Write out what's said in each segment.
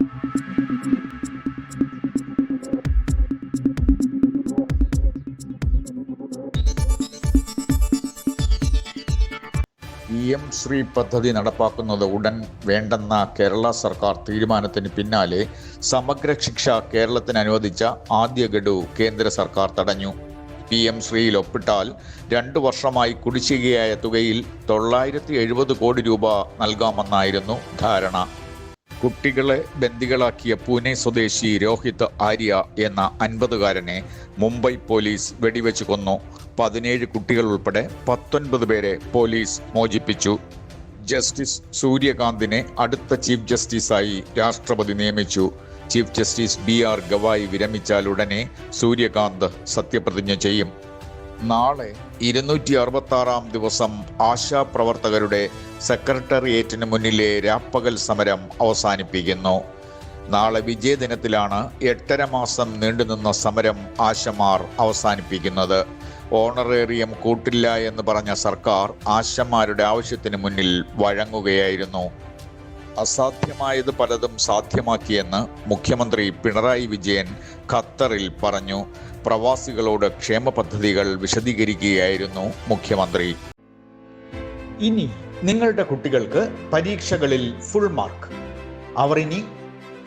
PM Shri പദ്ധതി നടപ്പാക്കുന്നത് ഉടൻ വേണ്ടെന്ന കേരള സർക്കാർ തീരുമാനത്തിന് പിന്നാലെ സമഗ്ര ശിക്ഷ കേരളത്തിന് അനുവദിച്ച ആദ്യ ഗഡു കേന്ദ്ര സർക്കാർ തടഞ്ഞു. PM ശ്രീയിൽ ഒപ്പിട്ടാൽ 2 വർഷമായി കുടിശ്ശികയായ തുകയിൽ 970 കോടി രൂപ നൽകാമെന്നായിരുന്നു ധാരണ. കുട്ടികളെ ബന്ദികളാക്കിയ പൂനെ സ്വദേശി രോഹിത് ആര്യ എന്ന 50-കാരനെ മുംബൈ പോലീസ് വെടിവെച്ച് കൊന്നു. 17 കുട്ടികൾ ഉൾപ്പെടെ 19 പേരെ പോലീസ് മോചിപ്പിച്ചു. ജസ്റ്റിസ് സൂര്യകാന്തിനെ അടുത്ത ചീഫ് ജസ്റ്റിസായി രാഷ്ട്രപതി നിയമിച്ചു. ചീഫ് ജസ്റ്റിസ് BR ഗവായി വിരമിച്ചാൽ ഉടനെ സൂര്യകാന്ത് സത്യപ്രതിജ്ഞ ചെയ്യും. നാളെ 266-ാം ദിവസം ആശാപ്രവർത്തകരുടെ സെക്രട്ടേറിയറ്റിന് മുന്നിലെ രാപ്പകൽ സമരം അവസാനിപ്പിക്കുന്നു. നാളെ വിജയദിനത്തിലാണ് 8.5 മാസം നീണ്ടുനിന്ന സമരം ആശമാർ അവസാനിപ്പിക്കുന്നത്. ഓണറേറിയം കൂട്ടില്ല എന്ന് പറഞ്ഞ സർക്കാർ ആശമാരുടെ ആവശ്യത്തിന് മുന്നിൽ വഴങ്ങുകയായിരുന്നു. അസാധ്യമായത് പലതും സാധ്യമാക്കിയെന്ന് മുഖ്യമന്ത്രി പിണറായി വിജയൻ ഖത്തറിൽ പറഞ്ഞു. പ്രവാസികളോട് ക്ഷേമ പദ്ധതികൾ വിശദീകരിക്കുകയായിരുന്നു മുഖ്യമന്ത്രി. ഇനി നിങ്ങളുടെ കുട്ടികൾക്ക് പരീക്ഷകളിൽ ഫുൾ മാർക്ക്. അവർ ഇനി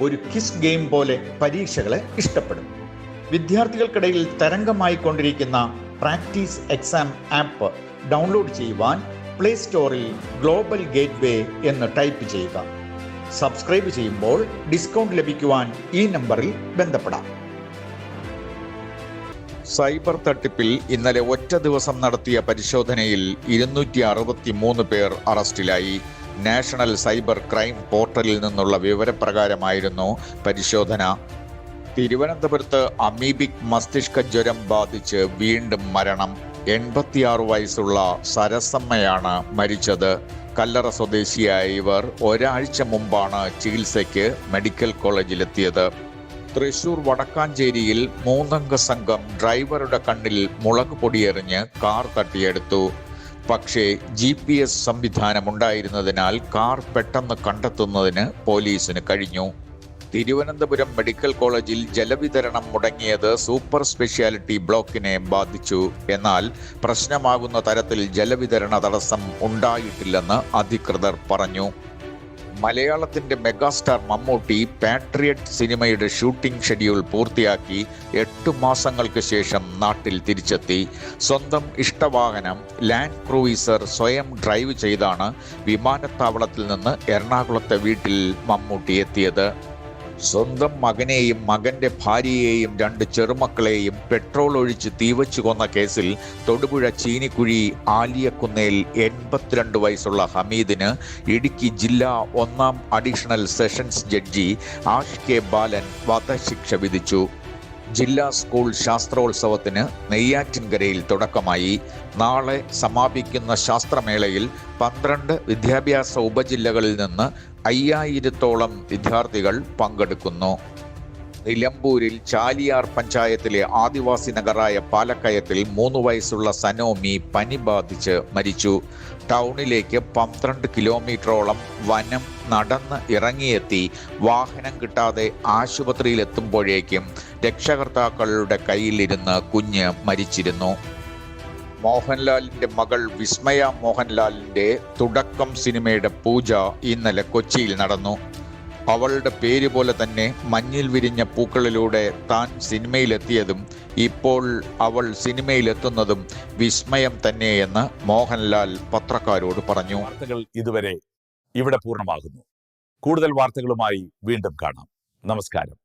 ഒരു ക്വിസ് ഗെയിം പോലെ പരീക്ഷകളെ ഇഷ്ടപ്പെടും. വിദ്യാർത്ഥികൾക്കിടയിൽ തരംഗമായി കൊണ്ടിരിക്കുന്ന പ്രാക്ടീസ് എക്സാം ആപ്പ് ഡൗൺലോഡ് ചെയ്യുവാൻ പ്ലേ സ്റ്റോറിൽ ഗ്ലോബൽ ഗേറ്റ്വേ എന്ന് ടൈപ്പ് ചെയ്യുക. സബ്സ്ക്രൈബ് ചെയ്യുമ്പോൾ ഡിസ്കൗണ്ട് ലഭിക്കുവാൻ ഈ നമ്പറിൽ ബന്ധപ്പെടാം. സൈബർ തട്ടിപ്പിൽ ഇന്നലെ ഒറ്റ ദിവസം നടത്തിയ പരിശോധനയിൽ 263 പേർ അറസ്റ്റിലായി. നാഷണൽ സൈബർ ക്രൈം പോർട്ടലിൽ നിന്നുള്ള വിവരപ്രകാരമായിരുന്നു പരിശോധന. തിരുവനന്തപുരത്ത് അമീബിക് മസ്തിഷ്ക ജ്വരം ബാധിച്ച് വീണ്ടും മരണം. 86 വയസ്സുള്ള സരസമ്മയാണ് മരിച്ചത്. കല്ലറ സ്വദേശിയായ ഇവർ ഒരാഴ്ച മുമ്പാണ് ചികിത്സയ്ക്ക് മെഡിക്കൽ കോളേജിലെത്തിയത്. തൃശൂർ വടക്കാഞ്ചേരിയിൽ 3-അംഗ സംഘം ഡ്രൈവറുടെ കണ്ണിൽ മുളക് പൊടിയെറിഞ്ഞ് കാർ തട്ടിയെടുത്തു. പക്ഷേ GPS സംവിധാനമുണ്ടായിരുന്നതിനാൽ കാർ പെട്ടെന്ന് കണ്ടെത്തുന്നതിന് പോലീസിന് കഴിഞ്ഞു. തിരുവനന്തപുരം മെഡിക്കൽ കോളേജിൽ ജലവിതരണം മുടങ്ങിയത് സൂപ്പർ സ്പെഷ്യാലിറ്റി ബ്ലോക്കിനെ ബാധിച്ചു. എന്നാൽ പ്രശ്നമാകുന്ന തരത്തിൽ ജലവിതരണ തടസ്സം ഉണ്ടായിട്ടില്ലെന്ന് അധികൃതർ പറഞ്ഞു. മലയാളത്തിന്റെ മെഗാസ്റ്റാർ മമ്മൂട്ടി പാട്രിയറ്റ് സിനിമയുടെ ഷൂട്ടിംഗ് ഷെഡ്യൂൾ പൂർത്തിയാക്കി 8 മാസങ്ങൾക്ക് ശേഷം നാട്ടിൽ തിരിച്ചെത്തി. സ്വന്തം ഇഷ്ടവാഹനം ലാൻഡ് ക്രൂയിസർ സ്വയം ഡ്രൈവ് ചെയ്താണ് വിമാനത്താവളത്തിൽ നിന്ന് എറണാകുളത്തെ വീട്ടിൽ മമ്മൂട്ടി എത്തിയത്. സ്വന്തം മകനെയും മകന്റെ ഭാര്യയെയും 2 ചെറുമക്കളെയും പെട്രോൾ ഒഴിച്ച് തീവച്ചു കൊന്ന കേസിൽ തൊടുപുഴ ചീനിക്കുഴി ആലിയക്കുന്നേൽ 82 വയസ്സുള്ള ഹമീദിന് ഇടുക്കി ജില്ലാ 1-ാം additional sessions judge Ash K Balan വധശിക്ഷ വിധിച്ചു. ജില്ലാ സ്കൂൾ ശാസ്ത്രോത്സവത്തിന് നെയ്യാറ്റിൻകരയിൽ തുടക്കമായി. നാളെ സമാപിക്കുന്ന ശാസ്ത്രമേളയിൽ 12 വിദ്യാഭ്യാസ ഉപജില്ലകളിൽ നിന്ന് 5000-ഓളം വിദ്യാർത്ഥികൾ പങ്കെടുക്കുന്നു. നിലമ്പൂരിൽ ചാലിയാർ പഞ്ചായത്തിലെ ആദിവാസി നഗറായ പാലക്കയത്തിൽ 3 വയസ്സുള്ള സനോമി പനി ബാധിച്ച് മരിച്ചു. ടൗണിലേക്ക് 12 കിലോമീറ്ററോളം വനം നടന്ന് ഇറങ്ങിയെത്തി വാഹനം കിട്ടാതെ ആശുപത്രിയിലെത്തുമ്പോഴേക്കും രക്ഷകർത്താക്കളുടെ കയ്യിലിരുന്ന് കുഞ്ഞ് മരിച്ചിരുന്നു. മോഹൻലാലിന്റെ മകൾ വിസ്മയ മോഹൻലാലിന്റെ തുടക്കം സിനിമയുടെ പൂജ ഇന്നലെ കൊച്ചിയിൽ നടന്നു. അവളുടെ പേര് പോലെ തന്നെ മഞ്ഞിൽ വിരിഞ്ഞ പൂക്കളിലൂടെ താൻ സിനിമയിലെത്തിയതും ഇപ്പോൾ അവൾ സിനിമയിലെത്തുന്നതും വിസ്മയം തന്നെയെന്ന് മോഹൻലാൽ പത്രക്കാരോട് പറഞ്ഞു. വാർത്തകൾ ഇതുവരെ ഇവിടെ പൂർണ്ണമാകുന്നു. കൂടുതൽ വാർത്തകളുമായി വീണ്ടും കാണാം. നമസ്കാരം.